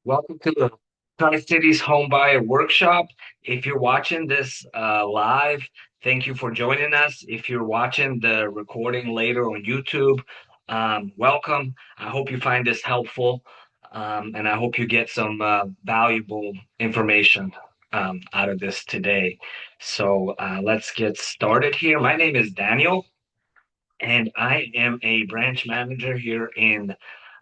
Welcome to the Tri-Cities Homebuyer Workshop. If you're watching this live, thank you for joining us. If you're watching the recording later on YouTube, welcome. I hope you find this helpful, and I hope you get some valuable information out of this today. So let's get started here. My name is Daniel, and I am a branch manager here in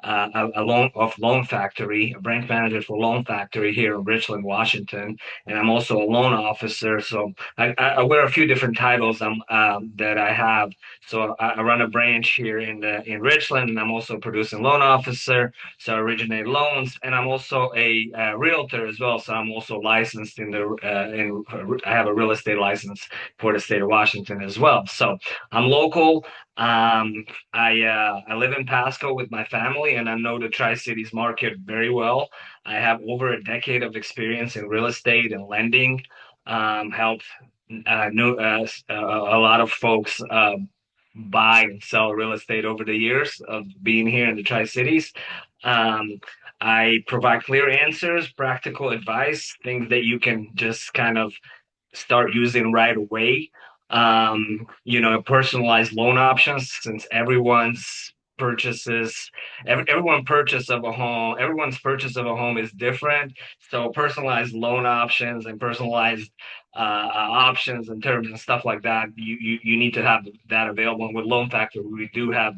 Loan Factory, a branch manager for Loan Factory here in Richland, Washington, and I'm also a loan officer. So I wear a few different titles that I have. So I run a branch here in Richland, and I'm also a producing loan officer. So I originate loans, and I'm also a realtor as well. So I'm also licensed in I have a real estate license for the state of Washington as well. So I'm local. I live in Pasco with my family, and I know the Tri-Cities market very well. I have over a decade of experience in real estate and lending. Helped new a lot of folks buy and sell real estate over the years of being here in the Tri-Cities. Um, I provide clear answers, practical advice, things that you can just kind of start using right away. Personalized loan options since everyone's purchase of a home is different. So personalized loan options and personalized options and terms and stuff like that, you need to have that available. And with Loan Factor, we do have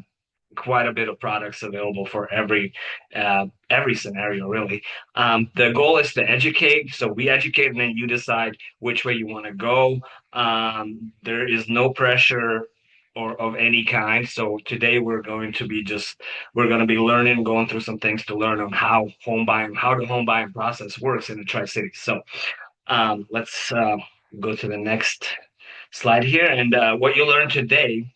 quite a bit of products available for every scenario really. The goal is to educate, so we educate and then you decide which way you want to go. There is no pressure or of any kind. So today we're going to be learning, going through some things to learn on how the home buying process works in the Tri-Cities. So let's go to the next slide here, and what you learn today,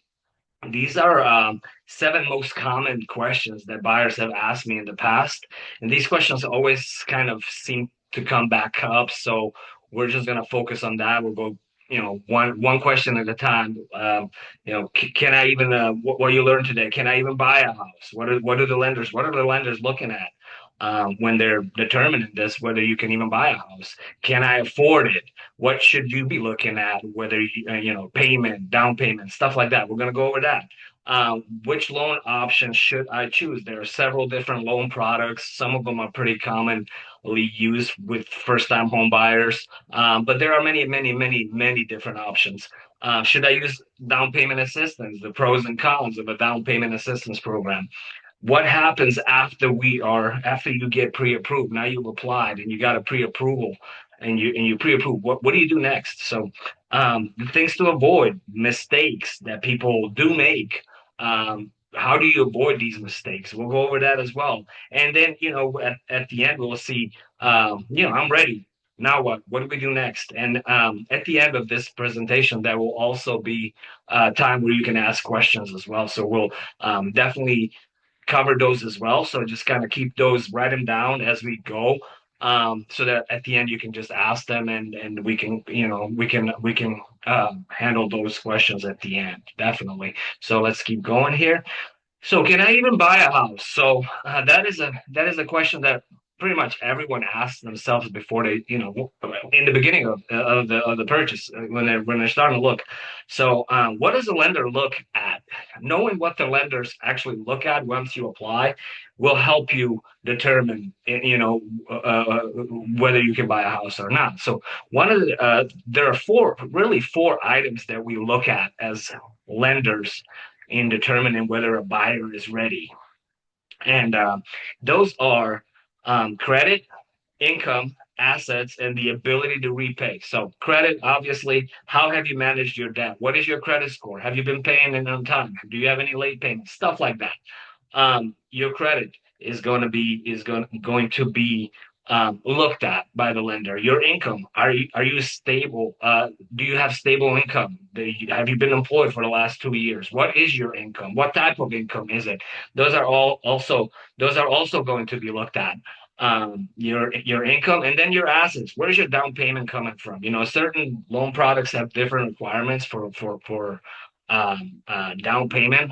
these are seven most common questions that buyers have asked me in the past. And these questions always kind of seem to come back up. So we're just going to focus on that. We'll go, one question at a time. Can I even, what you learned today? Can I even buy a house? What are the lenders looking at? When they're determining this, whether you can even buy a house, can I afford it? What should you be looking at? Whether payment, down payment, stuff like that. We're going to go over that. Which loan option should I choose? There are several different loan products. Some of them are pretty commonly used with first-time home buyers, but there are many, many, many, many different options. Should I use down payment assistance? The pros and cons of a down payment assistance program. What happens after you get pre-approved? Now you've applied and you got a pre-approval and you pre-approve. What do you do next? So the things to avoid, mistakes that people do make. How do you avoid these mistakes? We'll go over that as well. And then, at the end, we'll see, I'm ready. Now what? What do we do next? And at the end of this presentation, there will also be time where you can ask questions as well. So we'll definitely cover those as well. So just kind of keep those, write them down as we go. So that at the end you can just ask them and we can, handle those questions at the end, definitely. So let's keep going here. So can I even buy a house? So that is a question that pretty much everyone asks themselves before they, in the beginning of the purchase when they're starting to look. So what does the lender look at? Knowing what the lenders actually look at once you apply will help you determine, whether you can buy a house or not. So there are four items that we look at as lenders in determining whether a buyer is ready. And those are credit, income, assets, and the ability to repay. So, credit, obviously, how have you managed your debt? What is your credit score? Have you been paying it on time? Do you have any late payments? Stuff like that. Your credit is going to be looked at by the lender. Your income, are you stable? Do you have stable income? Have you been employed for the last 2 years? What is your income? What type of income is it? Those are all also those are also going to be looked at. Your income and then your assets. Where's your down payment coming from? Certain loan products have different requirements for down payment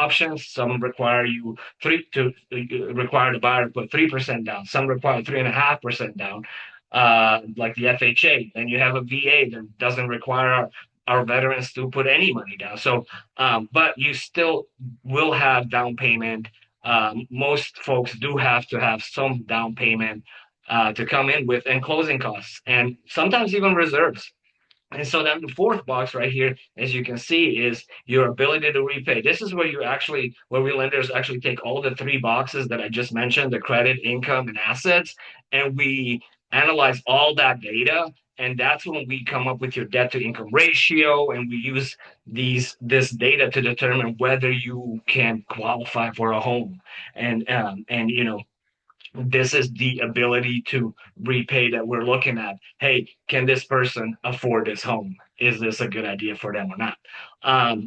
options. Some require you require the buyer to put 3% down. Some require 3.5% down, like the FHA. And you have a VA that doesn't require our veterans to put any money down. So, but you still will have down payment. Most folks do have to have some down payment to come in with, and closing costs, and sometimes even reserves. And so then the fourth box right here, as you can see, is your ability to repay. This is where where we lenders actually take all the three boxes that I just mentioned, the credit, income, and assets, and we analyze all that data. And that's when we come up with your debt to income ratio, and we use this data to determine whether you can qualify for a home. And this is the ability to repay that we're looking at. Hey, can this person afford this home? Is this a good idea for them or not?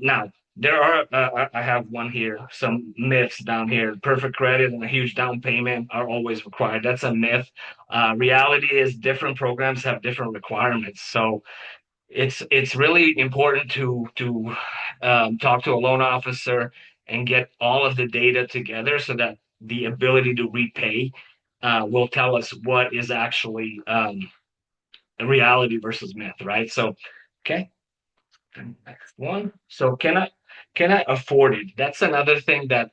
Now, there are, I have one here, some myths down here. Perfect credit and a huge down payment are always required. That's a myth. Reality is different programs have different requirements. So it's really important to talk to a loan officer and get all of the data together so that the ability to repay will tell us what is actually a reality versus myth, right? So, okay, next one. So, can I afford it? That's another thing that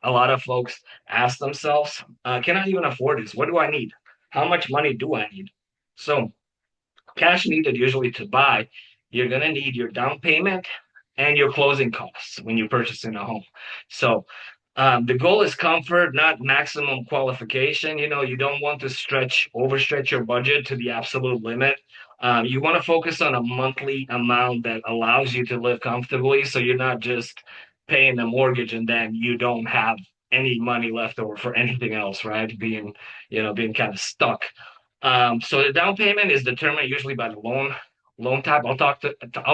a lot of folks ask themselves. Can I even afford this? What do I need? How much money do I need? So, cash needed usually to buy, you're going to need your down payment and your closing costs when you're purchasing a home. So the goal is comfort, not maximum qualification. You don't want to overstretch your budget to the absolute limit. You want to focus on a monthly amount that allows you to live comfortably. So you're not just paying the mortgage and then you don't have any money left over for anything else, right? Being kind of stuck. So the down payment is determined usually by the loan type. I'll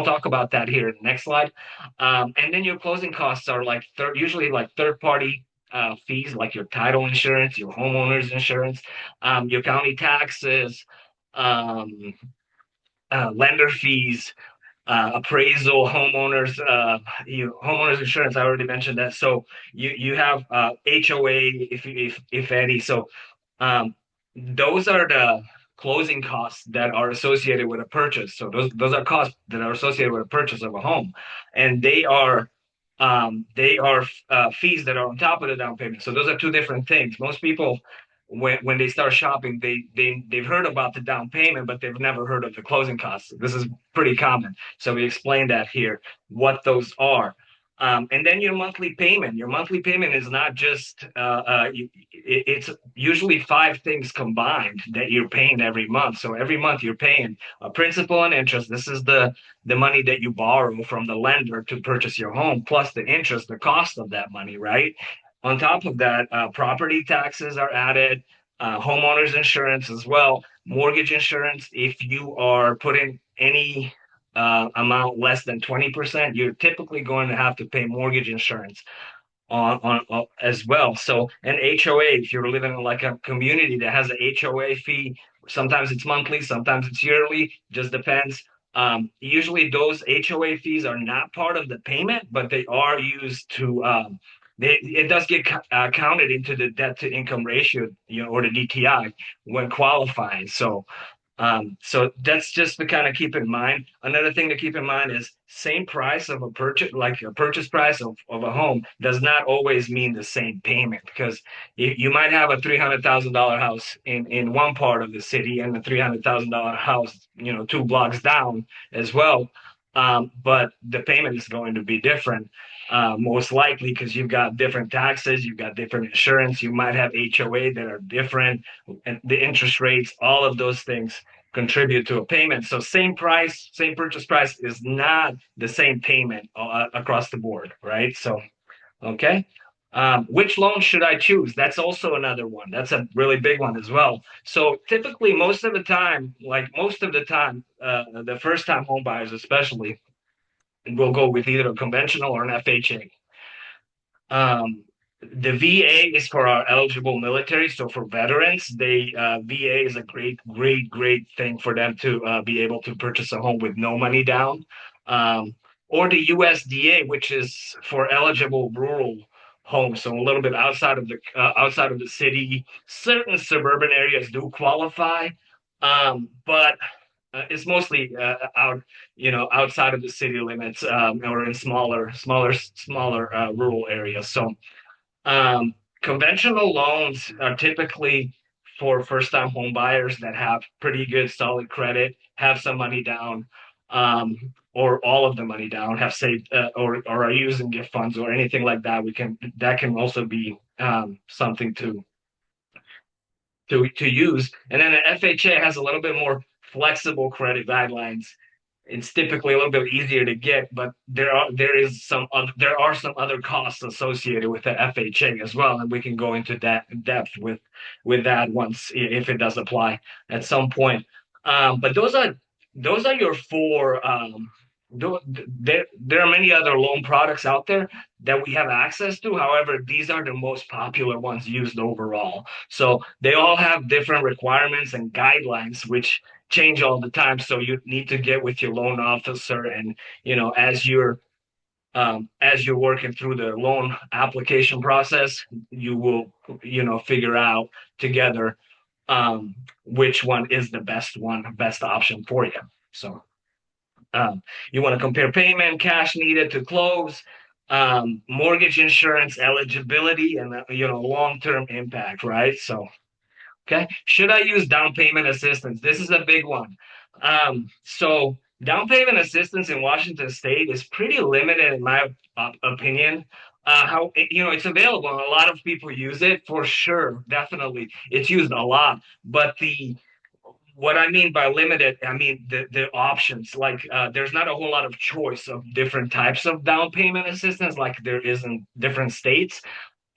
talk about that here in the next slide. And then your closing costs are usually like third party fees, like your title insurance, your homeowner's insurance, your county taxes, um, lender fees, appraisal, homeowners insurance. I already mentioned that. So you have HOA if any. So um, those are the closing costs that are associated with a purchase. So those are costs that are associated with a purchase of a home, and they are fees that are on top of the down payment. So those are two different things. Most people, when they start shopping, they've heard about the down payment, but they've never heard of the closing costs. This is pretty common. So we explain that here, what those are. And then your monthly payment. Your monthly payment is not just it's usually five things combined that you're paying every month. So every month you're paying a principal and interest. This is the money that you borrow from the lender to purchase your home, plus the interest, the cost of that money, right? On top of that, property taxes are added, homeowners insurance as well, mortgage insurance. If you are putting any amount less than 20%, you're typically going to have to pay mortgage insurance on as well. So an HOA, if you're living in like a community that has an HOA fee, sometimes it's monthly, sometimes it's yearly, just depends. Usually those HOA fees are not part of the payment, but they are used to it does get counted into the debt to income ratio, or the DTI when qualifying. So that's just to kind of keep in mind. Another thing to keep in mind is same price of a purchase, like a purchase price of a home does not always mean the same payment, because you might have a $300,000 house in one part of the city and a $300,000 house, two blocks down as well. But the payment is going to be different, most likely because you've got different taxes, you've got different insurance, you might have HOA that are different, and the interest rates, all of those things contribute to a payment. So same price, same purchase price is not the same payment across the board, right? So, okay. Which loan should I choose? That's also another one. That's a really big one as well. So typically, the first time home buyers especially will go with either a conventional or an FHA. The VA is for our eligible military. So for veterans, VA is a great, great, great thing for them to be able to purchase a home with no money down. or the USDA, which is for eligible rural homes, so a little bit outside of the city. Certain suburban areas do qualify, but it's mostly outside of the city limits, or in smaller rural areas. So um, conventional loans are typically for first-time home buyers that have pretty good solid credit, have some money down, or all of the money down, have saved, or are using gift funds or anything like that. That can also be something to use. And then the FHA has a little bit more flexible credit guidelines. It's typically a little bit easier to get, but there are some other costs associated with the FHA as well, and we can go into that depth with that once if it does apply at some point. But those are your four. There are many other loan products out there that we have access to. However, these are the most popular ones used overall. So they all have different requirements and guidelines, which change all the time. So you need to get with your loan officer, and as you're working through the loan application process, you will figure out together which one is the best option for you. So you want to compare payment, cash needed to close, mortgage insurance eligibility, and long-term impact, right? So okay. Should I use down payment assistance? This is a big one. So down payment assistance in Washington State is pretty limited, in my opinion. It's available and a lot of people use it for sure. Definitely, it's used a lot. But the what I mean by limited, I mean the options. Like there's not a whole lot of choice of different types of down payment assistance, like there is in different states.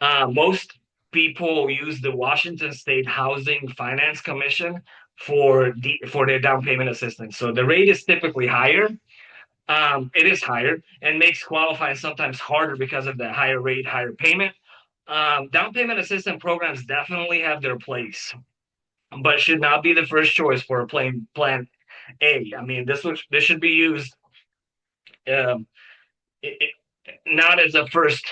Most people use the Washington State Housing Finance Commission for their down payment assistance. So the rate is typically higher. It is higher and makes qualifying sometimes harder because of the higher rate, higher payment. Down payment assistance programs definitely have their place, but should not be the first choice for a plan A. I mean, this should be used um, it, not as a first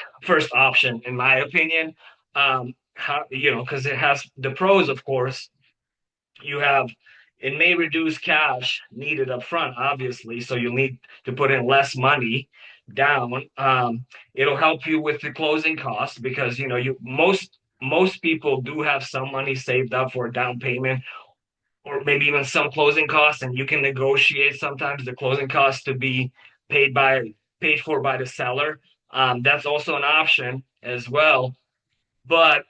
option, in my opinion. Because it has the pros, of course. You have it may reduce cash needed up front, obviously, so you'll need to put in less money down. It'll help you with the closing costs because you most people do have some money saved up for a down payment or maybe even some closing costs, and you can negotiate sometimes the closing costs to be paid by paid for by the seller. That's also an option as well, but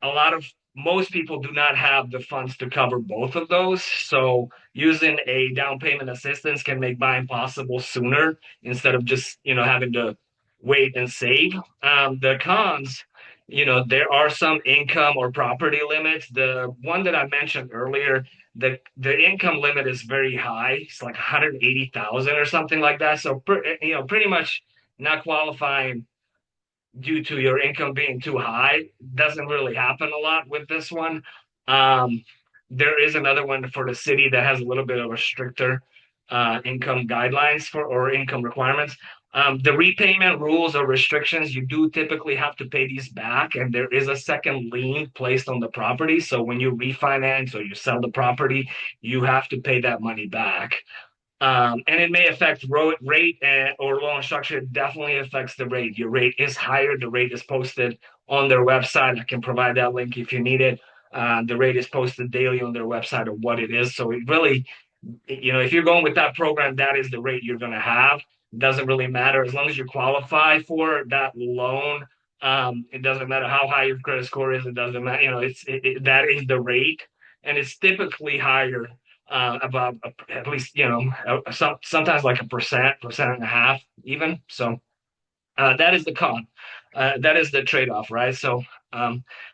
a lot of most people do not have the funds to cover both of those. So using a down payment assistance can make buying possible sooner instead of just having to wait and save. The cons, there are some income or property limits. The one that I mentioned earlier, the income limit is very high. It's like 180,000 or something like that. So pretty much not qualifying due to your income being too high. Doesn't really happen a lot with this one. Um, there is another one for the city that has a little bit of a stricter income guidelines for or income requirements. The repayment rules or restrictions, you do typically have to pay these back, and there is a second lien placed on the property. So when you refinance or you sell the property, you have to pay that money back. And it may affect rate or loan structure. It definitely affects the rate. Your rate is higher. The rate is posted on their website. I can provide that link if you need it. The rate is posted daily on their website of what it is. So it really, if you're going with that program, that is the rate you're going to have. It doesn't really matter as long as you qualify for that loan. It doesn't matter how high your credit score is. It doesn't matter. That is the rate, and it's typically higher about at least sometimes like a percent and a half even. So that is the con. That is the trade-off, right? So,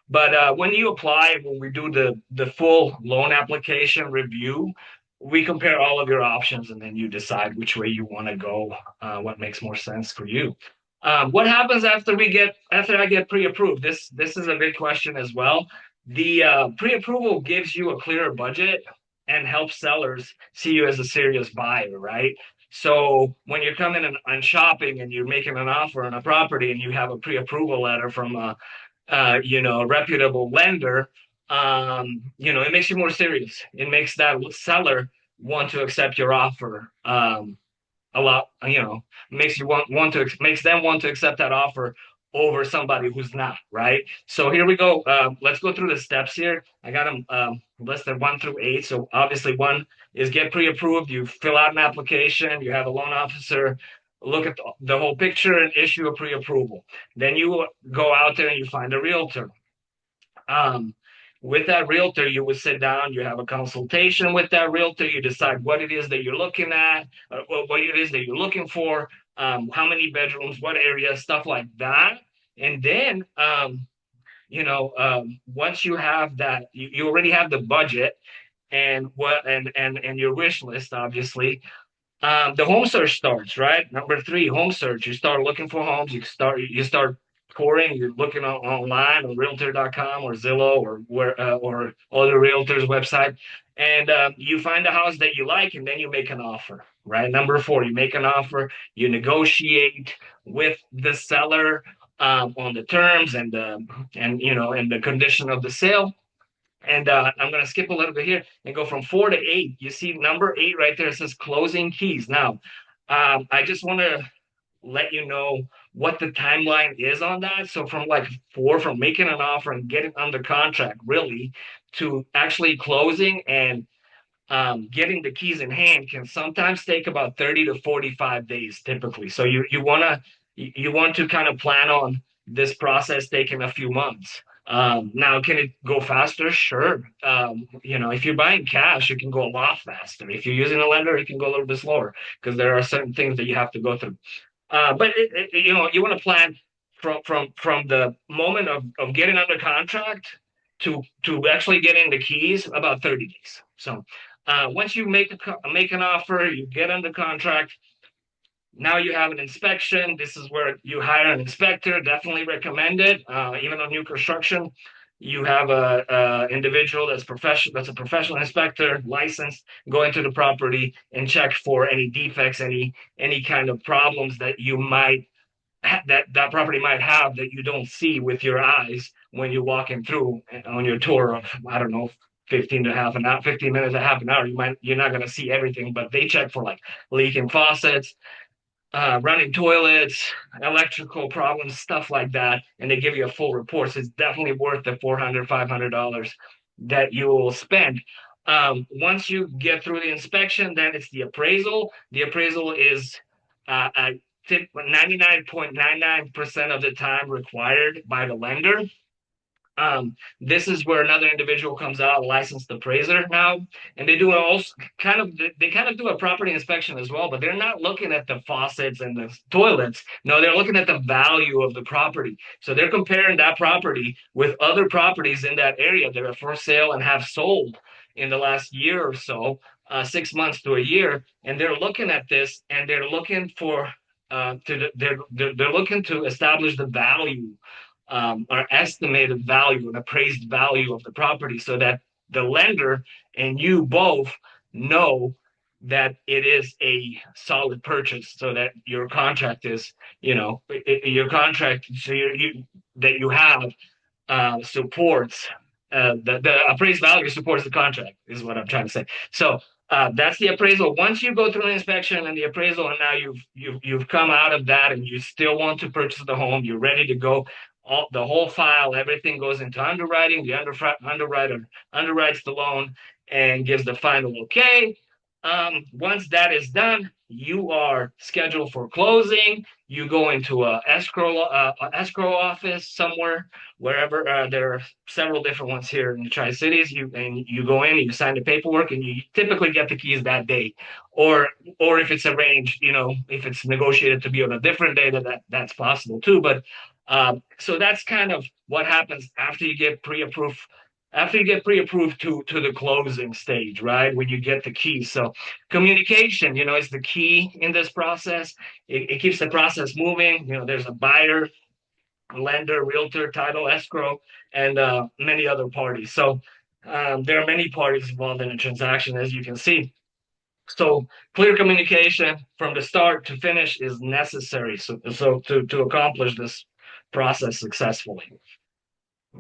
but when you apply, when we do the full loan application review, we compare all of your options, and then you decide which way you want to go, what makes more sense for you. What happens after I get pre-approved? This is a big question as well. The pre-approval gives you a clearer budget and helps sellers see you as a serious buyer, right? So when you're coming and shopping and you're making an offer on a property and you have a pre-approval letter from a reputable lender, it makes you more serious. It makes that seller want to accept your offer. A lot, makes you want to makes them want to accept that offer over somebody who's not, right? So here we go. Let's go through the steps here. I got them listed 1 through 8. So obviously, one is get pre-approved. You fill out an application. You have a loan officer look at the whole picture and issue a pre-approval. Then you go out there and you find a realtor. Um, with that realtor, you would sit down, you have a consultation with that realtor, you decide what it is that you're looking at, what it is that you're looking for, how many bedrooms, what area, stuff like that. And then, once you have that, you already have the budget and and your wish list, obviously. The home search starts, right? Number three, home search. You start looking for homes. You start touring. You're looking online on Realtor.com or Zillow or or other realtors' website, and you find a house that you like, and then you make an offer. Right. Number four, you make an offer. You negotiate with the seller on the terms and the condition of the sale. And I'm going to skip a little bit here and go from 4 to 8. You see number 8 right there. It says closing keys. Now, I just want to let you know what the timeline is on that. So from like 4, from making an offer and getting under contract, really, to actually closing and getting the keys in hand can sometimes take about 30 to 45 days typically. So you want to kind of plan on this process taking a few months. Now, can it go faster? Sure. If you're buying cash, it can go a lot faster. If you're using a lender, it can go a little bit slower because there are certain things that you have to go through. But you want to plan from the moment of getting under contract to actually getting the keys about 30 days. So once you make an offer, you get under contract. Now you have an inspection. This is where you hire an inspector. Definitely recommend it. Even on new construction, you have a individual that's professional. That's a professional inspector, licensed, go into the property and check for any defects, any kind of problems that you might that property might have that you don't see with your eyes when you're walking through on your tour of, I don't know, 15 to half an hour, 15 minutes to half an hour. You're not going to see everything, but they check for like leaking faucets, running toilets, electrical problems, stuff like that, and they give you a full report. So it's definitely worth the $400, $500 that you will spend. Once you get through the inspection, then it's the appraisal. The appraisal is 99.99% of the time required by the lender. This is where another individual comes out, a licensed appraiser now, and they kind of do a property inspection as well, but they're not looking at the faucets and the toilets. No, they're looking at the value of the property. So they're comparing that property with other properties in that area that are for sale and have sold in the last year or so, 6 months to a year, and they're looking at this and they're looking for they're looking to establish the value or estimated value and appraised value of the property so that the lender and you both know that it is a solid purchase so that your contract is, your contract so that you have supports the appraised value supports the contract is what I'm trying to say. So that's the appraisal. Once you go through an inspection and the appraisal, and now you've come out of that, and you still want to purchase the home, you're ready to go. The whole file, everything goes into underwriting. The underwriter underwrites the loan and gives the final okay. Once that is done, you are scheduled for closing. You go into a escrow office somewhere, wherever. There are several different ones here in the Tri-Cities. You go in, you sign the paperwork, and you typically get the keys that day, or if it's arranged, if it's negotiated to be on a different day, that's possible too. But so that's kind of what happens after you get pre-approved to the closing stage, right? When you get the key. So communication, is the key in this process. It keeps the process moving. There's a buyer, lender, realtor, title, escrow, and many other parties. So there are many parties involved in a transaction, as you can see. So clear communication from the start to finish is necessary. So to accomplish this process successfully.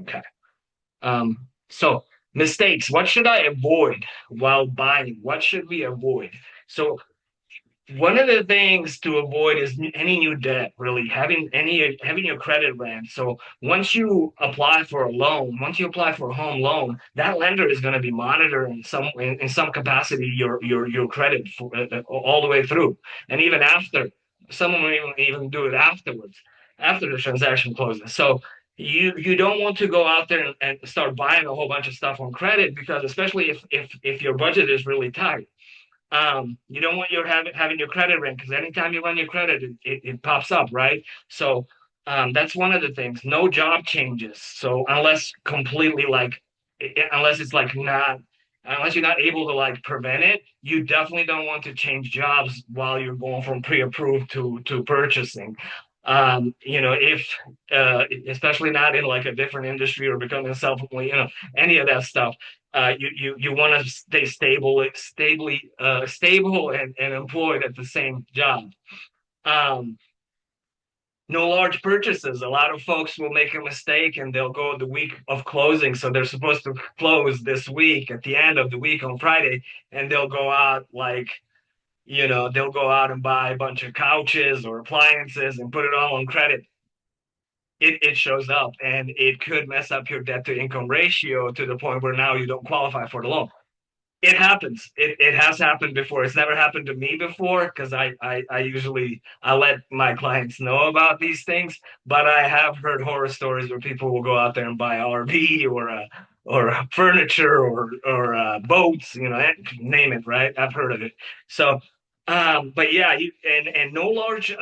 Okay. So mistakes. What should I avoid while buying? What should we avoid? So one of the things to avoid is any new debt, really having your credit ran. So once you apply for a loan, once you apply for a home loan, that lender is going to be monitoring in some capacity your credit all the way through, and even after. Someone will even do it afterwards, after the transaction closes. So you don't want to go out there and start buying a whole bunch of stuff on credit, because especially if your budget is really tight, you don't want your having your credit ring, because anytime you run your credit, it pops up, right? So that's one of the things. No job changes. So unless completely like, unless it's like not, unless you're not able to like prevent it, you definitely don't want to change jobs while you're going from pre-approved to purchasing. If especially not in like a different industry or becoming self-employed, any of that stuff, you want to stay stable and employed at the same job. Um, no large purchases. A lot of folks will make a mistake and they'll go the week of closing. So they're supposed to close this week at the end of the week on Friday, and they'll go out like, they'll go out and buy a bunch of couches or appliances and put it all on credit. It shows up, and it could mess up your debt to income ratio to the point where now you don't qualify for the loan. It happens. It has happened before. It's never happened to me before, because I usually I let my clients know about these things. But I have heard horror stories where people will go out there and buy RV or furniture or boats, name it, right? I've heard of it. So but yeah, and no large,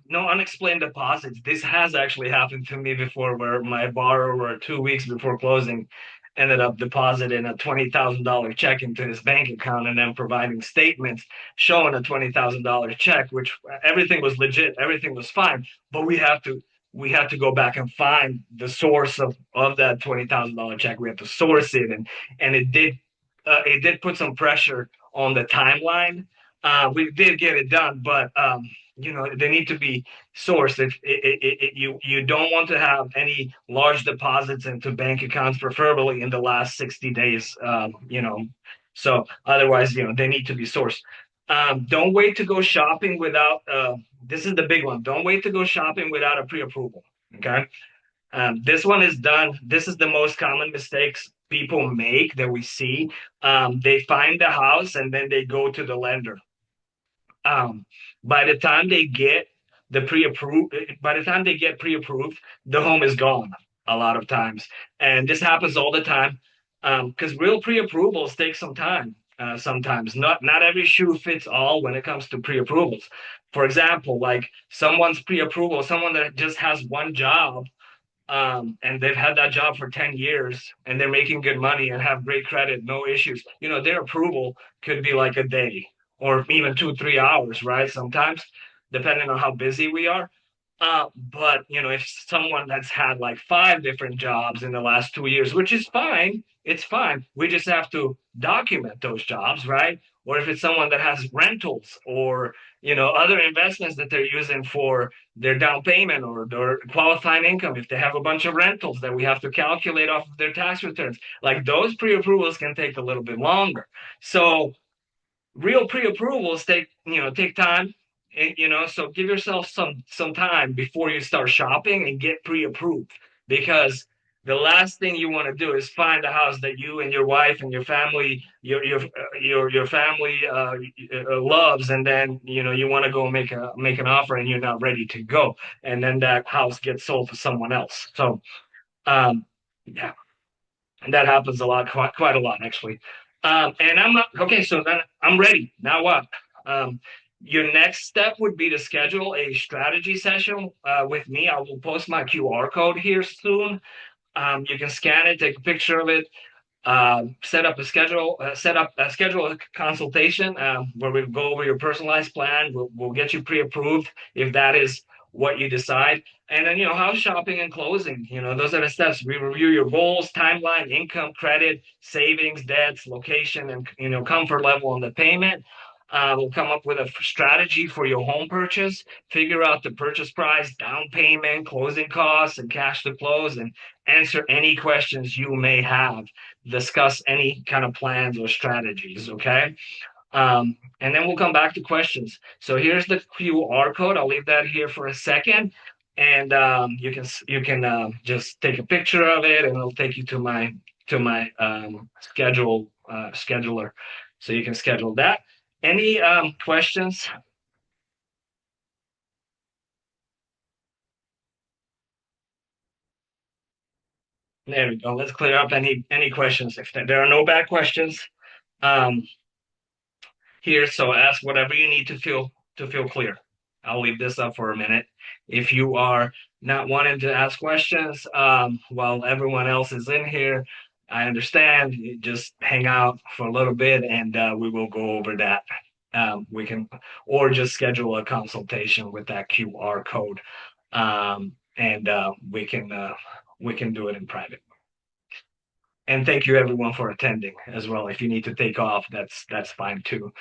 no unexplained deposits. This has actually happened to me before, where my borrower 2 weeks before closing ended up depositing a $20,000 check into his bank account, and then providing statements showing a $20,000 check, which everything was legit, everything was fine, but we had to go back and find the source of that $20,000 check. We had to source it, and it did put some pressure on the timeline. We did get it done, but they need to be sourced. You don't want to have any large deposits into bank accounts, preferably in the last 60 days. So otherwise, they need to be sourced. Don't wait to go shopping without. This is the big one. Don't wait to go shopping without a pre-approval. Okay. This one is done. This is the most common mistakes people make that we see. They find the house and then they go to the lender. Um, by the time they get by the time they get pre-approved, the home is gone a lot of times, and this happens all the time. Because real pre-approvals take some time. Sometimes not every shoe fits all when it comes to pre-approvals. For example, like someone's pre-approval, someone that just has one job, and they've had that job for 10 years and they're making good money and have great credit, no issues. Their approval could be like a day or even 2, 3 hours, right? Sometimes, depending on how busy we are. But if someone that's had like 5 different jobs in the last 2 years, which is fine, it's fine. We just have to document those jobs, right? Or if it's someone that has rentals or other investments that they're using for their down payment or their qualifying income, if they have a bunch of rentals that we have to calculate off of their tax returns, like those pre-approvals can take a little bit longer. So real pre-approvals take time, so give yourself some time before you start shopping and get pre-approved, because the last thing you want to do is find a house that you and your wife and your family your family loves, and then you want to go make an offer and you're not ready to go, and then that house gets sold to someone else. So um yeah, and that happens a lot, quite a lot actually. And I'm not okay. So then I'm ready. Now what? Your next step would be to schedule a strategy session with me. I will post my QR code here soon. You can scan it, take a picture of it, set up a schedule a consultation where we go over your personalized plan. We'll get you pre-approved if that is what you decide. And then, house shopping and closing, those are the steps. We review your goals, timeline, income, credit, savings, debts, location, and, comfort level on the payment. We'll come up with a strategy for your home purchase, figure out the purchase price, down payment, closing costs, and cash to close, and answer any questions you may have. Discuss any kind of plans or strategies. Okay. And then we'll come back to questions. So here's the QR code. I'll leave that here for a second, and you can just take a picture of it, and it'll take you to my scheduler, so you can schedule that. Any questions? There we go. Let's clear up any questions. If there are no bad questions, um, here, so ask whatever you need to feel clear. I'll leave this up for a minute. If you are not wanting to ask questions while everyone else is in here, I understand. You just hang out for a little bit, and we will go over that. We can, or just schedule a consultation with that QR code, and we can do it in private. And thank you everyone for attending as well. If you need to take off, that's fine too.